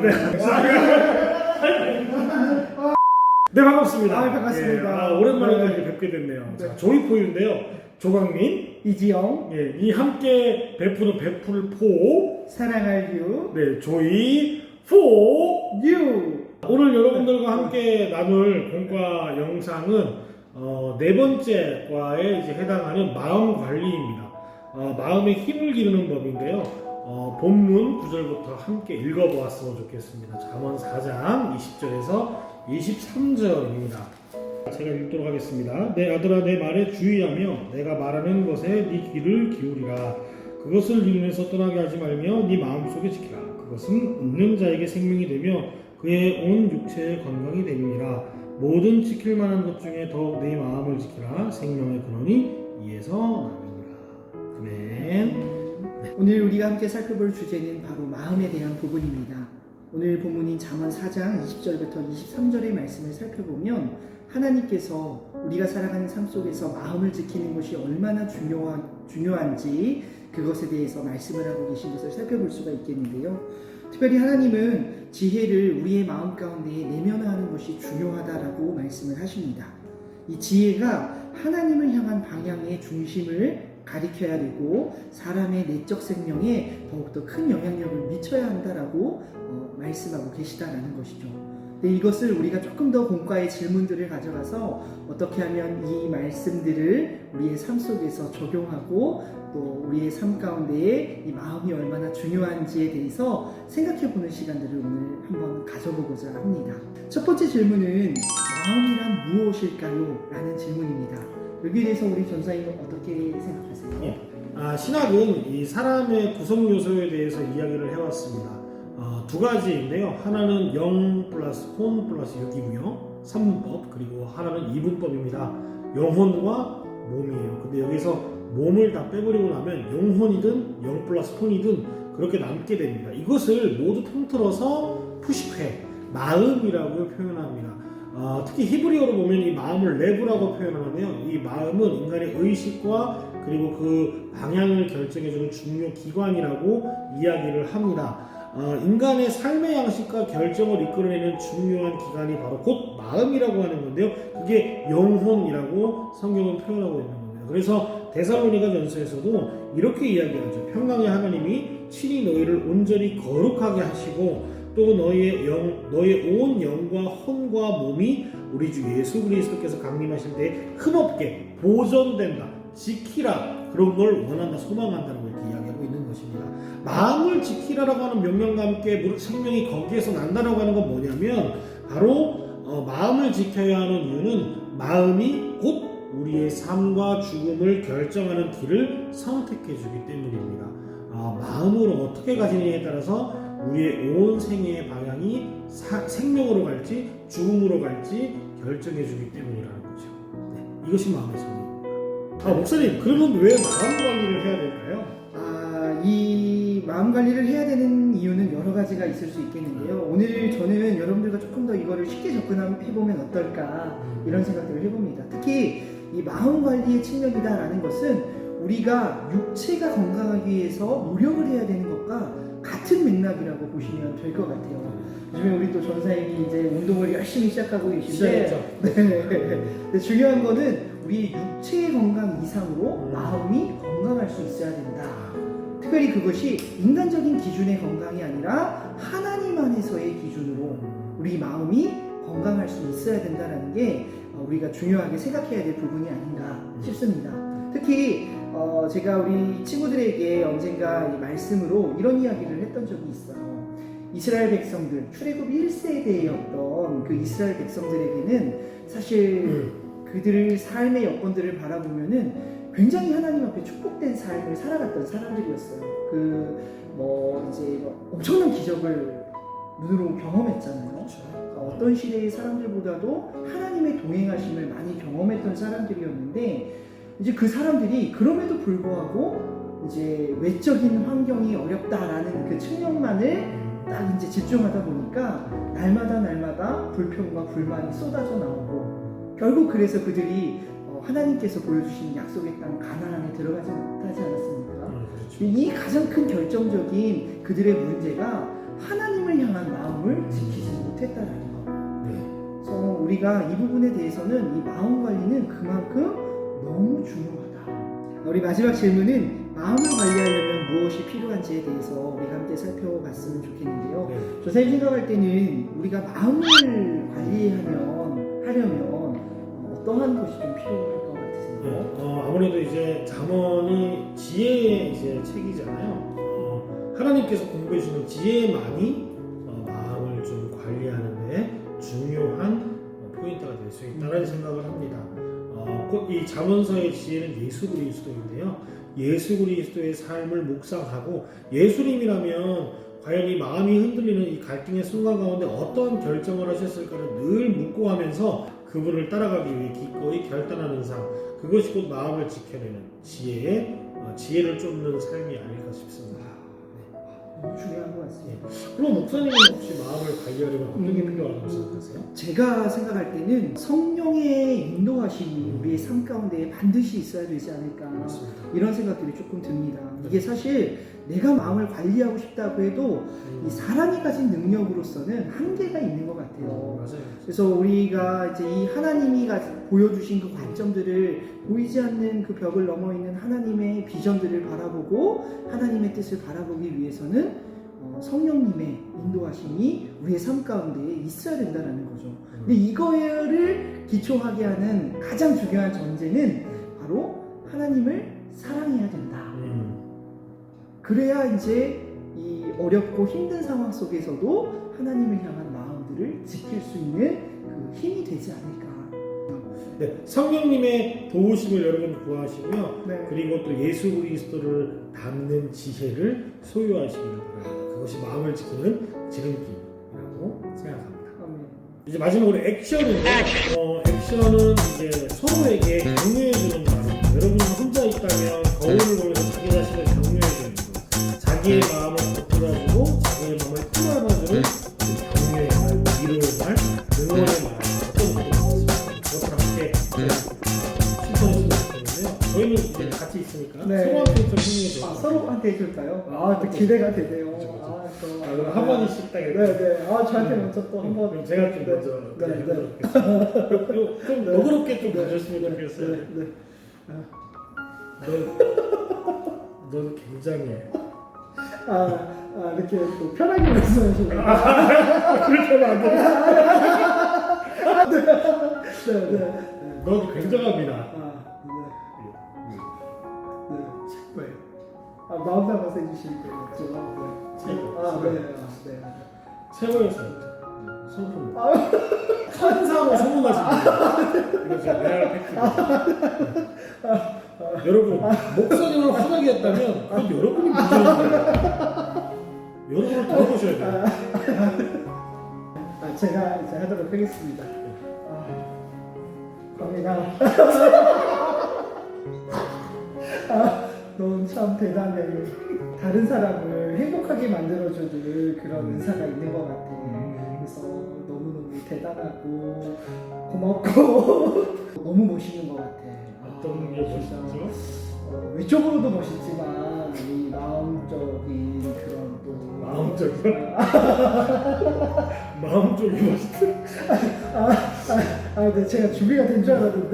네. 네, 반갑습니다. 반갑습니다. 예, 오랜만에 또 네. 이렇게 뵙게 됐네요. 네. 자, 조이포유인데요. 조강민, 이지영, 예, 이 함께 베푸는 베풀포, 사랑할 유, 네, 조이포. 유. 오늘 여러분들과 함께 나눌 공과 영상은 네 번째 과에 이제 해당하는 마음 관리입니다. 마음의 힘을 기르는 법인데요. 본문 9절부터 함께 읽어보았으면 좋겠습니다. 잠언 4장 20절에서 23절입니다. 제가 읽도록 하겠습니다. 내 아들아, 내 말에 주의하며 내가 말하는 것에 네 귀를 기울이라. 그것을 네 눈에서 떠나게 하지 말며 네 마음속에 지키라. 그것은 웃는 자에게 생명이 되며 그의 온 육체의 건강이 됨이니라. 모든 지킬 만한 것 중에 더욱 네 마음을 지키라. 생명의 근원이 이에서 나느니라. 아멘. 오늘 우리가 함께 살펴볼 주제는 바로 마음에 대한 부분입니다. 오늘 본문인 잠언 4장 20절부터 23절의 말씀을 살펴보면 하나님께서 우리가 살아가는 삶 속에서 마음을 지키는 것이 얼마나 중요한지 그것에 대해서 말씀을 하고 계신 것을 살펴볼 수가 있겠는데요. 특별히 하나님은 지혜를 우리의 마음 가운데 내면화하는 것이 중요하다라고 말씀을 하십니다. 이 지혜가 하나님을 향한 방향의 중심을 가리켜야 되고 사람의 내적 생명에 더욱더 큰 영향력을 미쳐야 한다라고 말씀하고 계시다라는 것이죠. 근데 이것을 우리가 조금 더 공과의 질문들을 가져가서 어떻게 하면 이 말씀들을 우리의 삶 속에서 적용하고 또 우리의 삶 가운데에 이 마음이 얼마나 중요한지에 대해서 생각해보는 시간들을 오늘 한번 가져보고자 합니다. 첫 번째 질문은 마음이란 무엇일까요? 라는 질문입니다. 여기에 대해서 우리 전사님은 어떻게 생각하세요? 예. 신학은 이 사람의 구성 요소에 대해서 이야기를 해왔습니다. 두 가지인데요. 하나는 영 플러스 혼 플러스 육이고요. 3분법, 그리고 하나는 2분법입니다. 영혼과 몸이에요. 근데 여기서 몸을 다 빼버리고 나면 영혼이든 영 플러스 혼이든 그렇게 남게 됩니다. 이것을 모두 통틀어서 푸시페, 마음이라고 표현합니다. 특히 히브리어로 보면 이 마음을 레브라고 표현하는데요. 이 마음은 인간의 의식과 그리고 그 방향을 결정해주는 중요 기관이라고 이야기를 합니다. 인간의 삶의 양식과 결정을 이끌어내는 중요한 기관이 바로 곧 마음이라고 하는 건데요. 그게 영혼이라고 성경은 표현하고 있는 겁니다. 그래서 데살로니가 전서에서도 이렇게 이야기하죠. 평강의 하나님이 친히 너희를 온전히 거룩하게 하시고 또 너희의 온 영과 혼과 몸이 우리 주 예수 그리스도께서 강림하실 때 흠없게 보존된다, 지키라, 그런 걸 원한다, 소망한다고 이렇게 이야기하고 있는 것입니다. 마음을 지키라라고 하는 명령과 함께 생명이 거기에서 난다라고 하는 건 뭐냐면 바로 마음을 지켜야 하는 이유는 마음이 곧 우리의 삶과 죽음을 결정하는 길을 선택해 주기 때문입니다. 마음으로 어떻게 가지느냐에 따라서 우리의 온 생애의 방향이 생명으로 갈지 죽음으로 갈지 결정해 주기 때문이라는 거죠. 네, 이것이 마음의 성립입니다. 목사님, 그러면 왜 마음 관리를 해야 될까요? 이 마음 관리를 해야 되는 이유는 여러 가지가 있을 수 있겠는데요. 오늘 저는 여러분들과 조금 더 이거를 쉽게 접근해보면 어떨까 이런 생각들을 해봅니다. 특히 이 마음 관리의 측면이다라는 것은 우리가 육체가 건강하기 위해서 노력을 해야 되는 것과 같은 맥락이라고 보시면 될 것 같아요. 요즘에 우리 또 전사님이 이제 운동을 열심히 시작하고 계신데 네. 근데 중요한 거는 우리 육체의 건강 이상으로 마음이 건강할 수 있어야 된다. 특별히 그것이 인간적인 기준의 건강이 아니라 하나님 안에서의 기준으로 우리 마음이 건강할 수 있어야 된다는 게 우리가 중요하게 생각해야 될 부분이 아닌가 싶습니다. 특히 제가 우리 친구들에게 언젠가 이 말씀으로 이런 이야기를 했던 적이 있어요. 이스라엘 백성들, 출애굽 1세대였던 그 이스라엘 백성들에게는 사실 그들의 삶의 여건들을 바라보면은 굉장히 하나님 앞에 축복된 삶을 살아갔던 사람들이었어요. 이제 엄청난 기적을 눈으로 경험했잖아요. 어떤 시대의 사람들보다도 하나님의 동행하심을 많이 경험했던 사람들이었는데 이제 그 사람들이 그럼에도 불구하고 이제 외적인 환경이 어렵다라는 그 측면만을 딱 이제 집중하다 보니까 날마다 불평과 불만이 쏟아져 나오고 결국 그래서 그들이 하나님께서 보여주신 약속의 땅 가나안에 들어가지 못하지 않았습니까? 그렇죠. 이 가장 큰 결정적인 그들의 문제가 하나님 하나님을 향한 마음을 지키지 못했다라는 것. 네. 그래서 우리가 이 부분에 대해서는 이 마음 관리는 그만큼 너무 중요하다. 우리 마지막 질문은 마음을 관리하려면 무엇이 필요한지에 대해서 우리가 함께 살펴봤으면 좋겠는데요. 네. 저 선생님 생각할 때는 우리가 마음을 하려면 어떠한 것이 좀 필요할 것 같으세요? 네, 아무래도 이제 잠언이 지혜의 이제 책이잖아요. 하나님께서 공부해주는 지혜만이 마음을 좀 관리하는데 중요한 포인트가 될 수 있다는 생각을 합니다. 곧 이 잠언서의 지혜는 예수 그리스도인데요. 예수 그리스도의 삶을 묵상하고 예수님이라면 과연 이 마음이 흔들리는 이 갈등의 순간 가운데 어떤 결정을 하셨을까를 늘 묵고하면서 그분을 따라가기 위해 기꺼이 결단하는 삶, 그것이 곧 마음을 지켜내는 지혜를 쫓는 삶이 아닐까 싶습니다. 너무 중요한 것 같습니다. 그럼 목사님은 혹시 마음을 관리하려면 어떤 게 필요하다고 생각하세요? 제가 생각할 때는 성령의 인도하심이 우리의 삶 가운데 반드시 있어야 되지 않을까, 맞습니다. 이런 생각들이 조금 듭니다. 이게 사실 내가 마음을 관리하고 싶다고 해도 이 사람이 가진 능력으로서는 한계가 있는 것 같아요. 맞아요. 그래서 우리가 이제 이 하나님이 보여주신 그 관점들을, 보이지 않는 그 벽을 넘어 있는 하나님의 비전들을 바라보고 하나님의 뜻을 바라보기 위해서는 성령님의 인도하심이 우리의 삶 가운데 있어야 된다는 거죠. 근데 이거를 기초하게 하는 가장 중요한 전제는 바로 하나님을 사랑해야 된다. 그래야 이제 이 어렵고 힘든 상황 속에서도 하나님을 향한 마음들을 지킬 수 있는 그 힘이 되지 않을까. 네, 성령님의 도우심을 여러분 구하시고요. 네. 그리고 또 예수 그리스도를 닮는 지혜를 소유하시기를 바랍니다. 그것이 마음을 지키는 지름길이라고 생각합니다. 이제 마지막으로 액션인데, 액션은 이제 서로에게 격려해주는 말입니다. 여러분은 혼자 있다면 거울을 보면서 자기 자신을 격려해주는 것, 자기의 마음을 보듬어주고 자기의 마음을 풀어놔주는 격려의 말, 위로의 말, 응원의 말, 어떤 것도 있습니다. 그것을 함께 실천했으면 좋겠는데요. 저희는 이제 같이 있으니까 네. 서로한테 좀 힘내줘. 서로한테 해줄까요? 또 기대가 되네요. 한 마디씩 딱 이렇게. 네네. 저한테 먼저 또 한 번. 그럼 제가 좀 먼저 네. 해보겠습니다. 좀 너그럽게 좀 봐줬으면 좋겠어요. 네. 넌 굉장해. 이렇게 또 편하게 말씀하시네요. 그렇게 하면 안 돼. 네. 넌 굉장합니다. 마음 담아서 해주실 거예요. 최고였어. 성품. 천상을 소문하십니다. 이거 지금 레알 팩트입니다. 여러분, 목사님을 화나게 했다면 그건 여러분이 문제입니다. 여러분을 들어보셔야 돼요. 제가 이제 하도록 하겠습니다. 광민아, 넌 참 대단해. 다른 사람을 행복하게 만들어주는 그런 은사가 있는 것 같아. 그래서 너무너무 대단하고 고맙고 너무 멋있는 것 같아. 어떤 게 멋있죠? 외적으로도 멋있지만 이 마음적인 그런 또 마음적이요? 마음적이 멋있다. 네, 제가 준비가 된 줄 알았는데.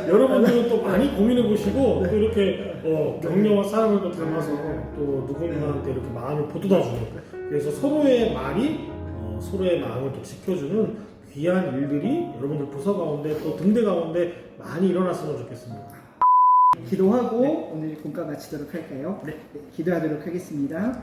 여러분들은 또 많이 고민해 보시고 또 이렇게 격려와 사랑을 또 담아서 또 누군가한테 이렇게 마음을 보듬어 주는, 그래서 서로의 말이 서로의 마음을 또 지켜주는 귀한 일들이 여러분들 부서 가운데 또 등대 가운데 많이 일어났으면 좋겠습니다. 기도하고 오늘 공과 마치도록 할까요? 네. 기도하도록 하겠습니다.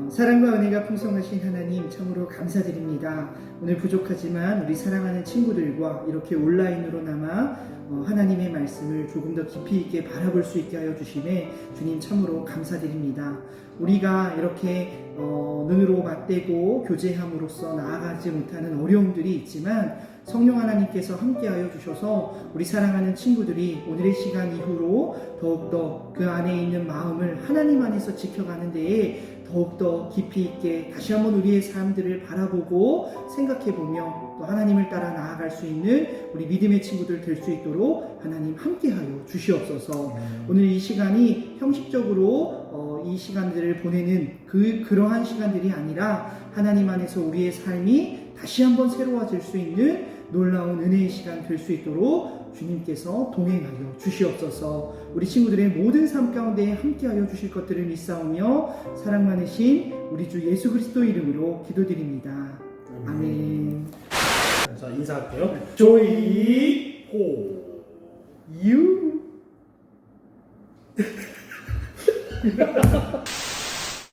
사랑과 은혜가 풍성하신 하나님, 참으로 감사드립니다. 오늘 부족하지만 우리 사랑하는 친구들과 이렇게 온라인으로나마 하나님의 말씀을 조금 더 깊이 있게 바라볼 수 있게 하여 주심에 주님 참으로 감사드립니다. 우리가 이렇게 눈으로 맞대고 교제함으로써 나아가지 못하는 어려움들이 있지만 성령 하나님께서 함께하여 주셔서 우리 사랑하는 친구들이 오늘의 시간 이후로 더욱더 그 안에 있는 마음을 하나님 안에서 지켜가는 데에 더욱더 깊이 있게 다시 한번 우리의 삶들을 바라보고 생각해보며 또 하나님을 따라 나아갈 수 있는 우리 믿음의 친구들 될 수 있도록 하나님 함께하여 주시옵소서. 오늘 이 시간이 형식적으로 이 시간들을 보내는 그러한 시간들이 아니라 하나님 안에서 우리의 삶이 다시 한번 새로워질 수 있는 놀라운 은혜의 시간 될 수 있도록 주님께서 동행하여 주시옵소서. 우리 친구들의 모든 삶 가운데 함께하여 주실 것들을 믿사오며 사랑 많으신 우리 주 예수 그리스도 이름으로 기도드립니다. 아멘. 자, 인사할게요. 조이 호. 유.